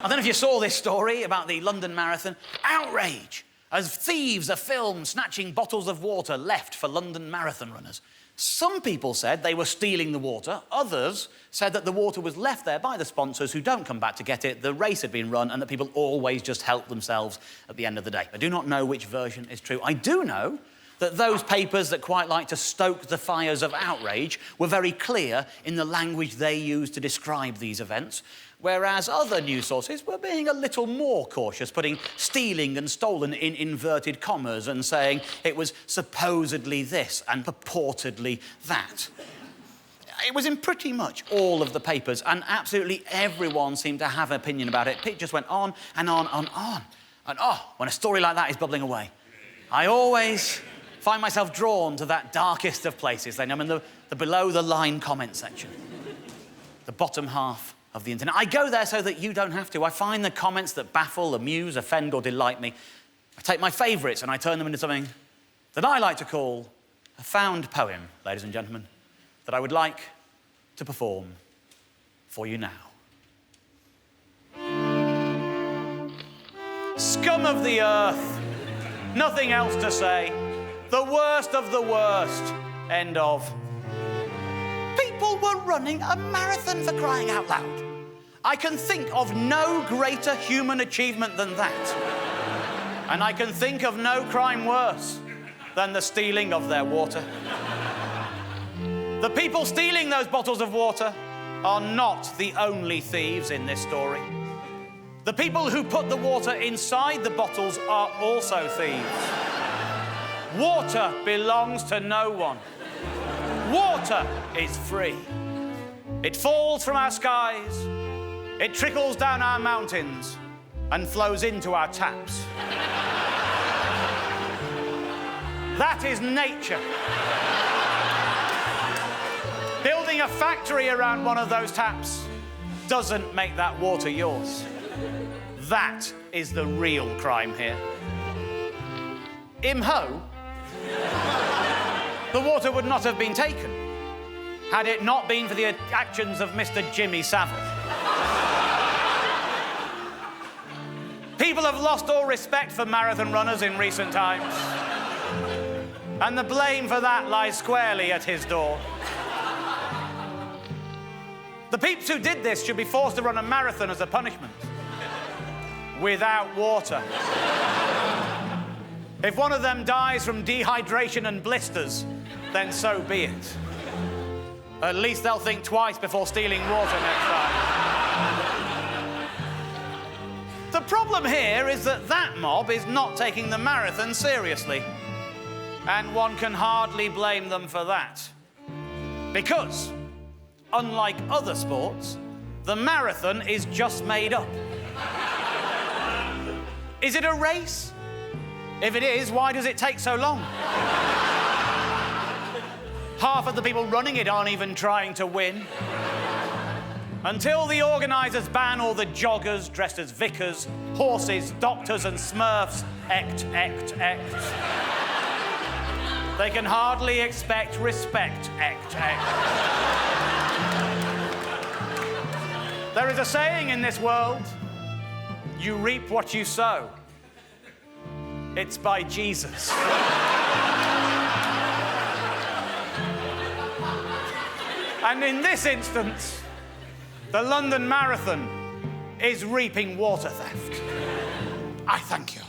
I don't know if you saw this story about the London Marathon. Outrage as thieves are filmed snatching bottles of water left for London Marathon runners. Some people said they were stealing the water. Others said that the water was left there by the sponsors who don't come back to get it. The race had been run and that people always just help themselves at the end of the day. I do not know which version is true. I do know that those papers that quite like to stoke the fires of outrage were very clear in the language they used to describe these events, whereas other news sources were being a little more cautious, putting stealing and stolen in inverted commas and saying it was supposedly this and purportedly that. It was in pretty much all of the papers, and absolutely everyone seemed to have an opinion about it. It just went on and on and on. And when a story like that is bubbling away, I always find myself drawn to that darkest of places. Then I'm in the below-the-line comment section, the bottom half of the internet. I go there so that you don't have to. I find the comments that baffle, amuse, offend, or delight me. I take my favourites and I turn them into something that I like to call a found poem, ladies and gentlemen, that I would like to perform for you now. Scum of the earth, nothing else to say. The worst of the worst. End of. People were running a marathon, for crying out loud. I can think of no greater human achievement than that. And I can think of no crime worse than the stealing of their water. The people stealing those bottles of water are not the only thieves in this story. The people who put the water inside the bottles are also thieves. Water belongs to no one. Water is free. It falls from our skies, it trickles down our mountains and flows into our taps. That is nature. Building a factory around one of those taps doesn't make that water yours. That is the real crime here. Imho, the water would not have been taken had it not been for the actions of Mr. Jimmy Savile. People have lost all respect for marathon runners in recent times, and the blame for that lies squarely at his door. The peeps who did this should be forced to run a marathon as a punishment, without water. If one of them dies from dehydration and blisters, then so be it. At least they'll think twice before stealing water next time. The problem here is that mob is not taking the marathon seriously. And one can hardly blame them for that. Because, unlike other sports, the marathon is just made up. Is it a race? If it is, why does it take so long? Half of the people running it aren't even trying to win. Until the organisers ban all the joggers dressed as vicars, horses, doctors and smurfs, they can hardly expect respect, There is a saying in this world, you reap what you sow. It's by Jesus. And in this instance, the London Marathon is reaping water theft. I thank you.